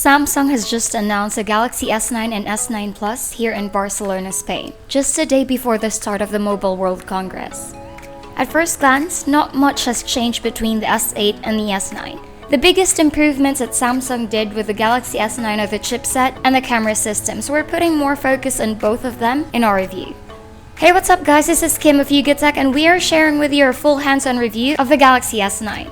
Samsung has just announced the Galaxy S9 and S9 Plus here in Barcelona, Spain, just a day before the start of the Mobile World Congress. At first glance, not much has changed between the S8 and the S9. The biggest improvements that Samsung did with the Galaxy S9 are the chipset and the camera system, so we're putting more focus on both of them in our review. Hey, what's up guys, this is Kim of Nougat Tech and we are sharing with you our full hands-on review of the Galaxy S9.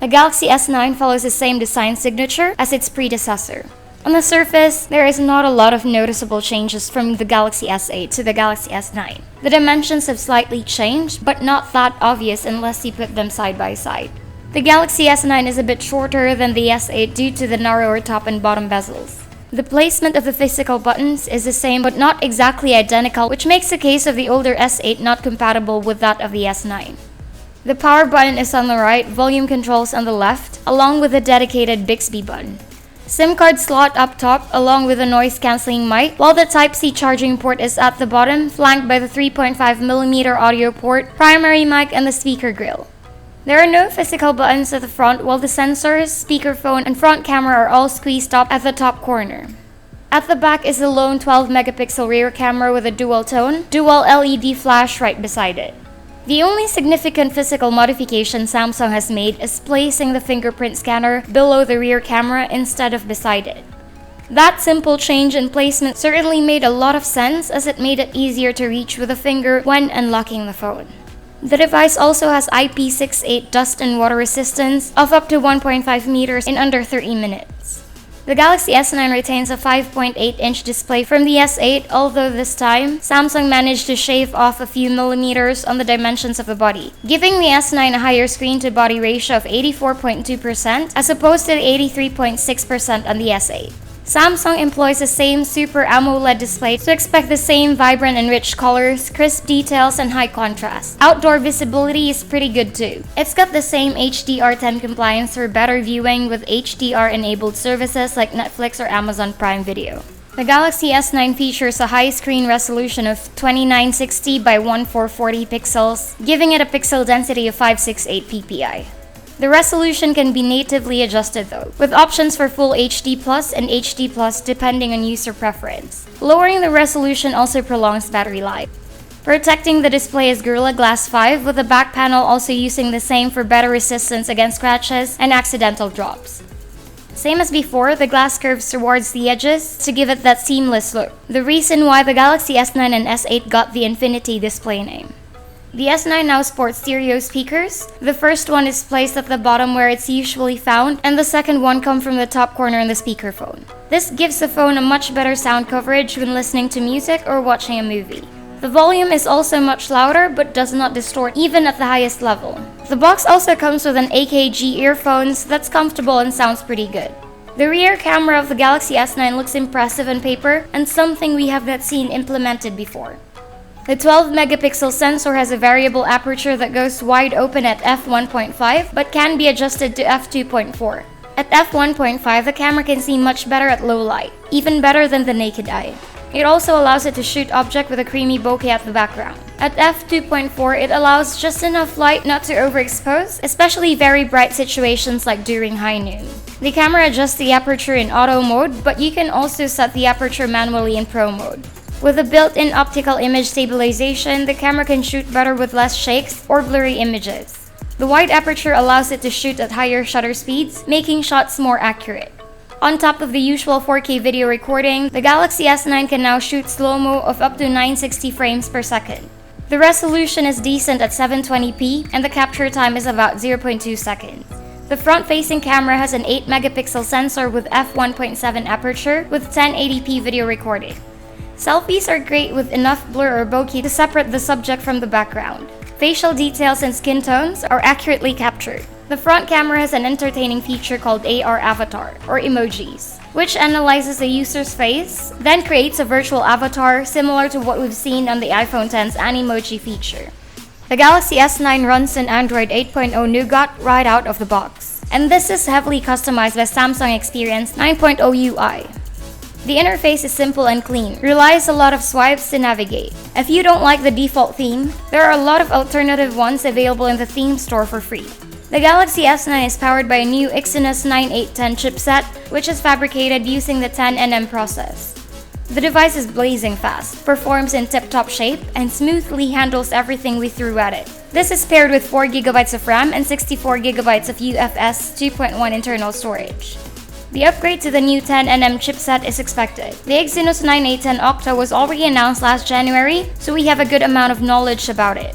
The Galaxy S9 follows the same design signature as its predecessor. On the surface, there is not a lot of noticeable changes from the Galaxy S8 to the Galaxy S9. The dimensions have slightly changed, but not that obvious unless you put them side by side. The Galaxy S9 is a bit shorter than the S8 due to the narrower top and bottom bezels. The placement of the physical buttons is the same but not exactly identical, which makes the case of the older S8 not compatible with that of the S9. The power button is on the right, volume controls on the left, along with a dedicated Bixby button. SIM card slot up top, along with a noise-cancelling mic, while the Type-C charging port is at the bottom, flanked by the 3.5mm audio port, primary mic, and the speaker grille. There are no physical buttons at the front, while the sensors, speakerphone, and front camera are all squeezed up at the top corner. At the back is a lone 12-megapixel rear camera with a dual-tone, dual LED flash right beside it. The only significant physical modification Samsung has made is placing the fingerprint scanner below the rear camera instead of beside it. That simple change in placement certainly made a lot of sense as it made it easier to reach with a finger when unlocking the phone. The device also has IP68 dust and water resistance of up to 1.5 meters in under 30 minutes. The Galaxy S9 retains a 5.8-inch display from the S8, although this time, Samsung managed to shave off a few millimeters on the dimensions of the body, giving the S9 a higher screen-to-body ratio of 84.2% as opposed to the 83.6% on the S8. Samsung employs the same Super AMOLED display, so expect the same vibrant and rich colors, crisp details, and high contrast. Outdoor visibility is pretty good too. It's got the same HDR10 compliance for better viewing with HDR-enabled services like Netflix or Amazon Prime Video. The Galaxy S9 features a high screen resolution of 2960 by 1440 pixels, giving it a pixel density of 568 ppi. The resolution can be natively adjusted though, with options for Full HD Plus and HD Plus depending on user preference. Lowering the resolution also prolongs battery life. Protecting the display is Gorilla Glass 5, with the back panel also using the same for better resistance against scratches and accidental drops. Same as before, the glass curves towards the edges to give it that seamless look, the reason why the Galaxy S9 and S8 got the Infinity display name. The S9 now sports stereo speakers. The first one is placed at the bottom where it's usually found, and the second one comes from the top corner in the speakerphone. This gives the phone a much better sound coverage when listening to music or watching a movie. The volume is also much louder but does not distort even at the highest level. The box also comes with an AKG earphones that's comfortable and sounds pretty good. The rear camera of the Galaxy S9 looks impressive on paper and something we have not seen implemented before. The 12-megapixel sensor has a variable aperture that goes wide open at f1.5 but can be adjusted to f2.4. At f1.5, the camera can see much better at low light, even better than the naked eye. It also allows it to shoot objects with a creamy bokeh at the background. At f2.4, it allows just enough light not to overexpose, especially very bright situations like during high noon. The camera adjusts the aperture in auto mode, but you can also set the aperture manually in pro mode. With a built-in optical image stabilization, the camera can shoot better with less shakes or blurry images. The wide aperture allows it to shoot at higher shutter speeds, making shots more accurate. On top of the usual 4K video recording, the Galaxy S9 can now shoot slow-mo of up to 960 frames per second. The resolution is decent at 720p, and the capture time is about 0.2 seconds. The front-facing camera has an 8-megapixel sensor with f1.7 aperture with 1080p video recording. Selfies are great with enough blur or bokeh to separate the subject from the background. Facial details and skin tones are accurately captured. The front camera has an entertaining feature called AR Avatar, or emojis, which analyzes the user's face, then creates a virtual avatar similar to what we've seen on the iPhone X's Animoji feature. The Galaxy S9 runs on Android 8.0 Nougat right out of the box, and this is heavily customized by Samsung Experience 9.0 UI. The interface is simple and clean, relies a lot of swipes to navigate. If you don't like the default theme, there are a lot of alternative ones available in the theme store for free. The Galaxy S9 is powered by a new Exynos 9810 chipset, which is fabricated using the 10nm process. The device is blazing fast, performs in tip-top shape, and smoothly handles everything we threw at it. This is paired with 4GB of RAM and 64GB of UFS 2.1 internal storage. The upgrade to the new 10nm chipset is expected. The Exynos 9810 Octa was already announced last January, so we have a good amount of knowledge about it.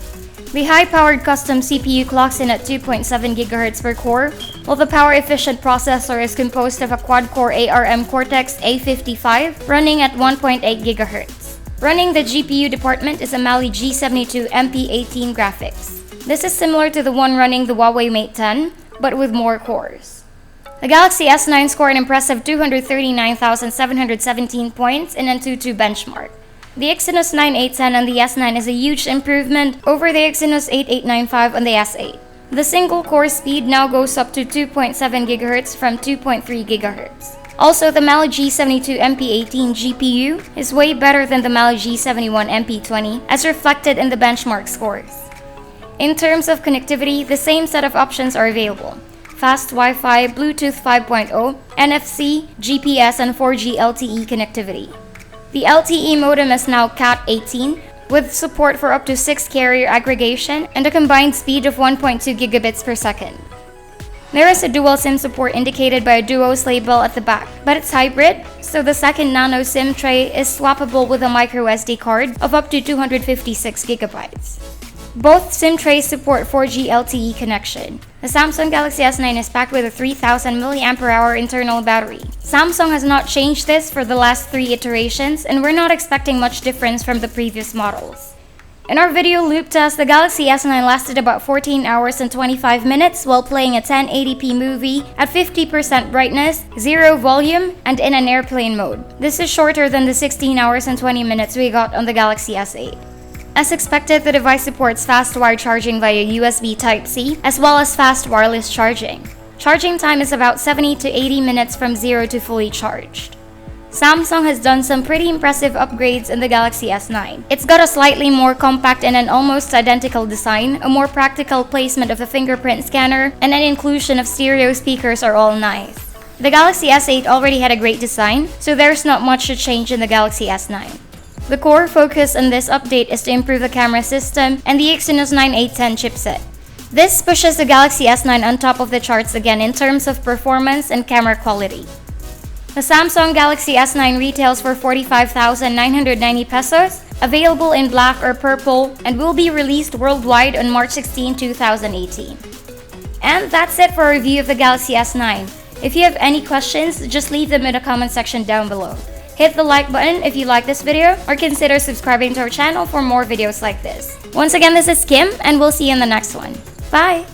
The high-powered custom CPU clocks in at 2.7 GHz per core, while the power-efficient processor is composed of a quad-core ARM Cortex A55 running at 1.8 GHz. Running the GPU department is a Mali G72 MP18 graphics. This is similar to the one running the Huawei Mate 10, but with more cores. The Galaxy S9 scored an impressive 239,717 points in Antutu benchmark. The Exynos 9810 on the S9 is a huge improvement over the Exynos 8895 on the S8. The single core speed now goes up to 2.7 GHz from 2.3 GHz. Also, the Mali G72 MP18 GPU is way better than the Mali G71 MP20, as reflected in the benchmark scores. In terms of connectivity, the same set of options are available: fast Wi-Fi, Bluetooth 5.0, NFC, GPS, and 4G LTE connectivity. The LTE modem is now Cat18, with support for up to 6 carrier aggregation and a combined speed of 1.2 gigabits per second. There is a dual SIM support indicated by a Duos label at the back, but it's hybrid, so the second nano SIM tray is swappable with a microSD card of up to 256 gigabytes. Both SIM trays support 4G LTE connection. The Samsung Galaxy S9 is packed with a 3000 mAh internal battery. Samsung has not changed this for the last 3 iterations, and we're not expecting much difference from the previous models. In our video loop test, the Galaxy S9 lasted about 14 hours and 25 minutes while playing a 1080p movie at 50% brightness, 0 volume, and in an airplane mode. This is shorter than the 16 hours and 20 minutes we got on the Galaxy S8. As expected, the device supports fast wire charging via USB Type-C, as well as fast wireless charging. Charging time is about 70 to 80 minutes from 0 to fully charged. Samsung has done some pretty impressive upgrades in the Galaxy S9. It's got a slightly more compact and an almost identical design, a more practical placement of the fingerprint scanner, and an inclusion of stereo speakers are all nice. The Galaxy S8 already had a great design, so there's not much to change in the Galaxy S9. The core focus on this update is to improve the camera system and the Exynos 9810 chipset. This pushes the Galaxy S9 on top of the charts again in terms of performance and camera quality. The Samsung Galaxy S9 retails for 45,990 pesos, available in black or purple, and will be released worldwide on March 16, 2018. And that's it for our review of the Galaxy S9. If you have any questions, just leave them in the comment section down below. Hit the like button if you like this video, or consider subscribing to our channel for more videos like this. Once again, this is Kim, and we'll see you in the next one. Bye!